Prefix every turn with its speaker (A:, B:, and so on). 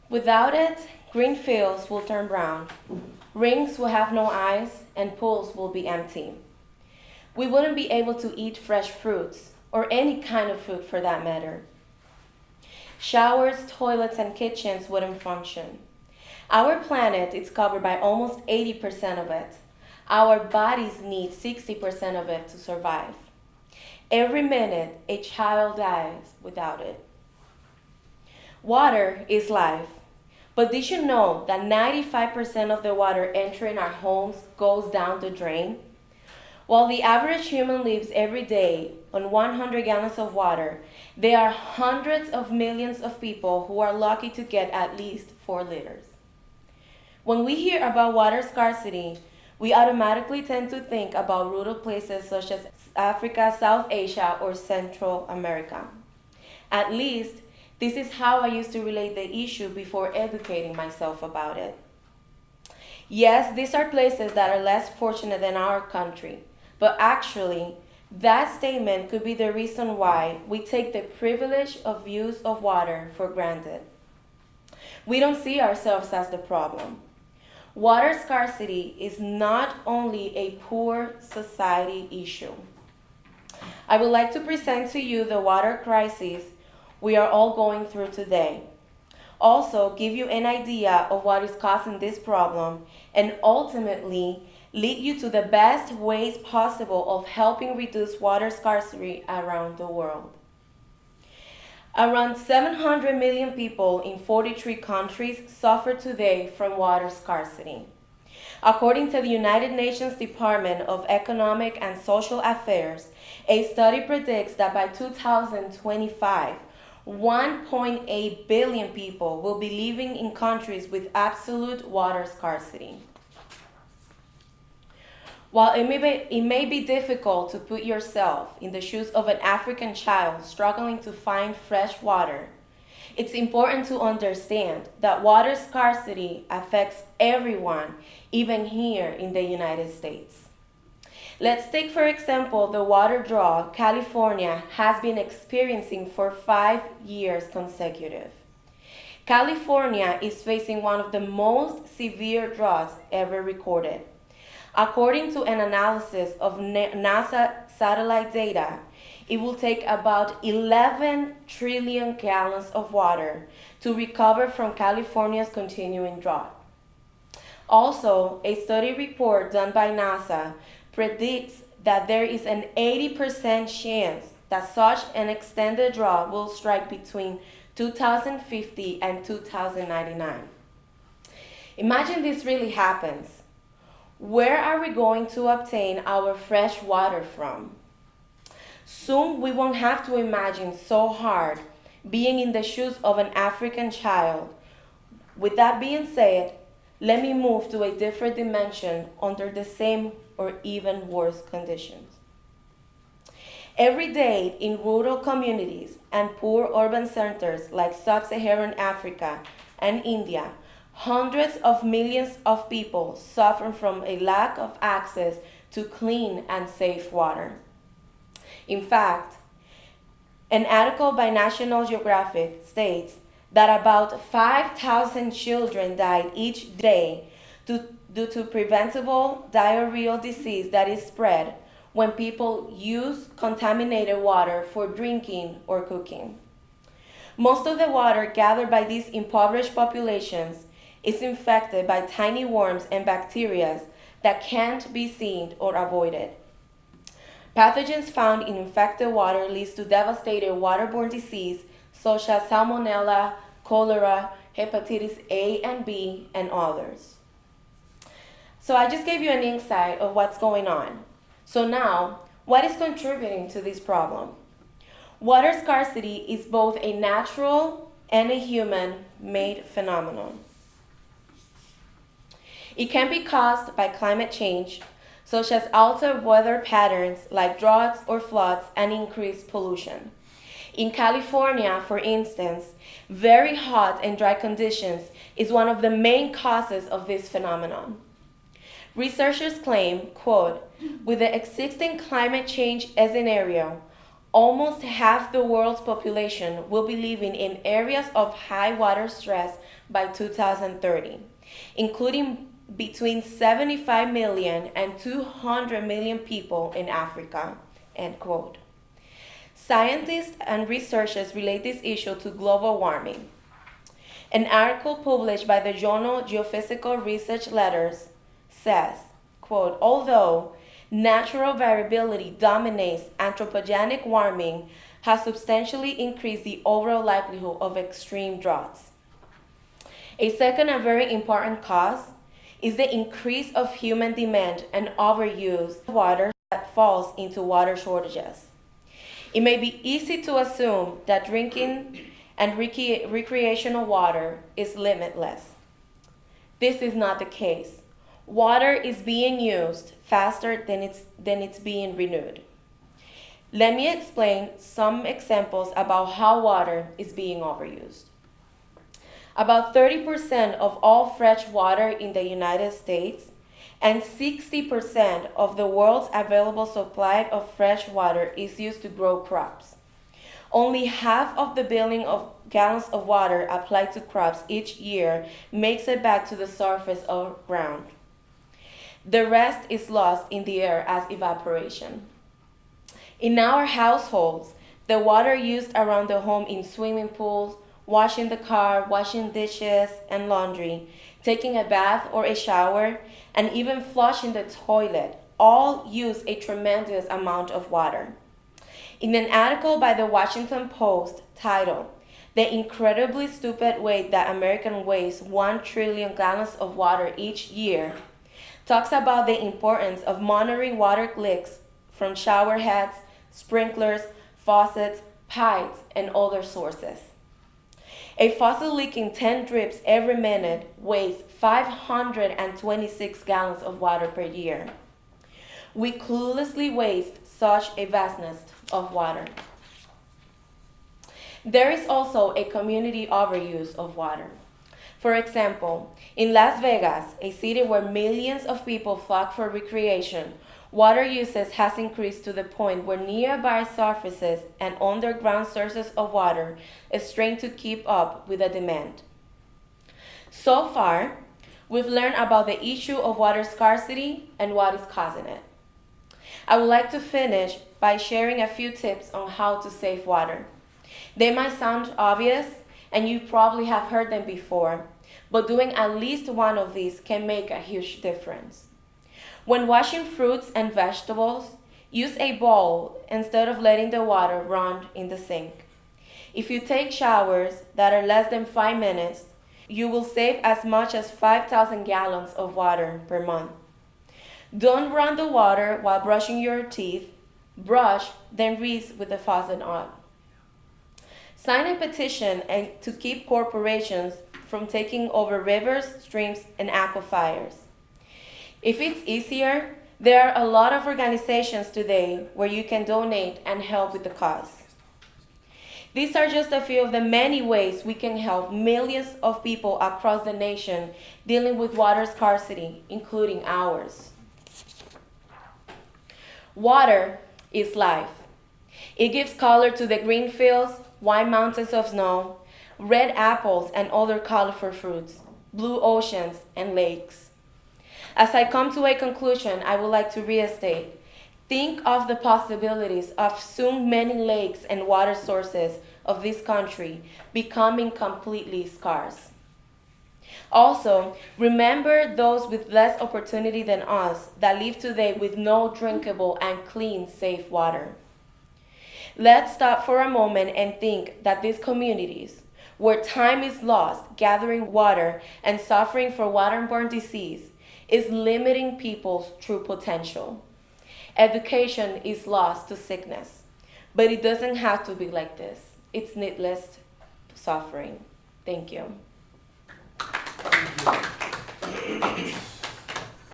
A: Without it, green fields will turn brown, rings will have no eyes, and pools will be empty. We wouldn't be able to eat fresh fruits, or any kind of food for that matter. Showers, toilets, and kitchens wouldn't function. Our planet is covered by almost 80% of it. Our bodies need 60% of it to survive. Every minute, a child dies without it. Water is life. But did you know that 95% of the water entering our homes goes down the drain? While the average human lives every day on 100 gallons of water, there are hundreds of millions of people who are lucky to get at least 4 liters. When we hear about water scarcity, we automatically tend to think about rural places such as Africa, South Asia, or Central America. At least, this is how I used to relate the issue before educating myself about it. Yes, these are places that are less fortunate than our country, but actually, that statement could be the reason why we take the privilege of use of water for granted. We don't see ourselves as the problem. Water scarcity is not only a poor society issue. I would like to present to you the water crisis we are all going through today. Also, give you an idea of what is causing this problem and ultimately lead you to the best ways possible of helping reduce water scarcity around the world. Around 700 million people in 43 countries suffer today from water scarcity. According to the United Nations Department of Economic and Social Affairs, a study predicts that by 2025, 1.8 billion people will be living in countries with absolute water scarcity. While it may be difficult to put yourself in the shoes of an African child struggling to find fresh water, it's important to understand that water scarcity affects everyone, even here in the United States. Let's take, for example, the water drought California has been experiencing for 5 years consecutive. California is facing one of the most severe droughts ever recorded. According to an analysis of NASA satellite data, it will take about 11 trillion gallons of water to recover from California's continuing drought. Also, a study report done by NASA predicts that there is an 80% chance that such an extended drought will strike between 2050 and 2099. Imagine this really happens. Where are we going to obtain our fresh water from? Soon we won't have to imagine so hard being in the shoes of an African child. With that being said, let me move to a different dimension under the same or even worse conditions. Every day in rural communities and poor urban centers like sub-Saharan Africa and India, hundreds of millions of people suffer from a lack of access to clean and safe water. In fact, an article by National Geographic states that about 5,000 children died each day due to preventable diarrheal disease that is spread when people use contaminated water for drinking or cooking. Most of the water gathered by these impoverished populations is infected by tiny worms and bacteria that can't be seen or avoided. Pathogens found in infected water leads to devastating waterborne disease such as salmonella, cholera, hepatitis A and B, and others. So I just gave you an insight of what's going on. So now, what is contributing to this problem? Water scarcity is both a natural and a human-made phenomenon. It can be caused by climate change, such as altered weather patterns like droughts or floods and increased pollution. In California, for instance, very hot and dry conditions is one of the main causes of this phenomenon. Researchers claim, quote, with the existing climate change scenario, almost half the world's population will be living in areas of high water stress by 2030, including between 75 million and 200 million people in Africa, end quote. Scientists and researchers relate this issue to global warming. An article published by the journal Geophysical Research Letters says, quote, although natural variability dominates, anthropogenic warming has substantially increased the overall likelihood of extreme droughts. A second and very important cause is the increase of human demand and overuse of water that falls into water shortages. It may be easy to assume that drinking and recreational water is limitless. This is not the case. Water is being used faster than it's being renewed. Let me explain some examples about how water is being overused. About 30% of all fresh water in the United States and 60% of the world's available supply of fresh water is used to grow crops. Only half of the billion of gallons of water applied to crops each year makes it back to the surface of the ground. The rest is lost in the air as evaporation. In our households, the water used around the home in swimming pools, washing the car, washing dishes and laundry, taking a bath or a shower, and even flushing the toilet all use a tremendous amount of water. In an article by the Washington Post titled, The Incredibly Stupid Way That Americans Waste 1 trillion gallons of water each year, talks about the importance of monitoring water leaks from shower heads, sprinklers, faucets, pipes, and other sources. A faucet leaking 10 drips every minute wastes 526 gallons of water per year. We cluelessly waste such a vastness of water. There is also a community overuse of water. For example, in Las Vegas, a city where millions of people flock for recreation, water usage has increased to the point where nearby surfaces and underground sources of water strain to keep up with the demand. So far, we've learned about the issue of water scarcity and what is causing it. I would like to finish by sharing a few tips on how to save water. They might sound obvious, and you probably have heard them before, but doing at least one of these can make a huge difference. When washing fruits and vegetables, use a bowl instead of letting the water run in the sink. If you take showers that are less than 5 minutes, you will save as much as 5,000 gallons of water per month. Don't run the water while brushing your teeth. Brush, then rinse with the faucet on. Sign a petition to keep corporations from taking over rivers, streams, and aquifers. If it's easier, there are a lot of organizations today where you can donate and help with the cause. These are just a few of the many ways we can help millions of people across the nation dealing with water scarcity, including ours. Water is life. It gives color to the green fields, white mountains of snow, red apples and other colorful fruits, blue oceans and lakes. As I come to a conclusion, I would like to restate, think of the possibilities of soon many lakes and water sources of this country becoming completely scarce. Also, remember those with less opportunity than us that live today with no drinkable and clean, safe water. Let's stop for a moment and think that these communities, where time is lost gathering water and suffering for waterborne disease, is limiting people's true potential. Education is lost to sickness, but it doesn't have to be like this. It's needless suffering. Thank you.
B: Thank you.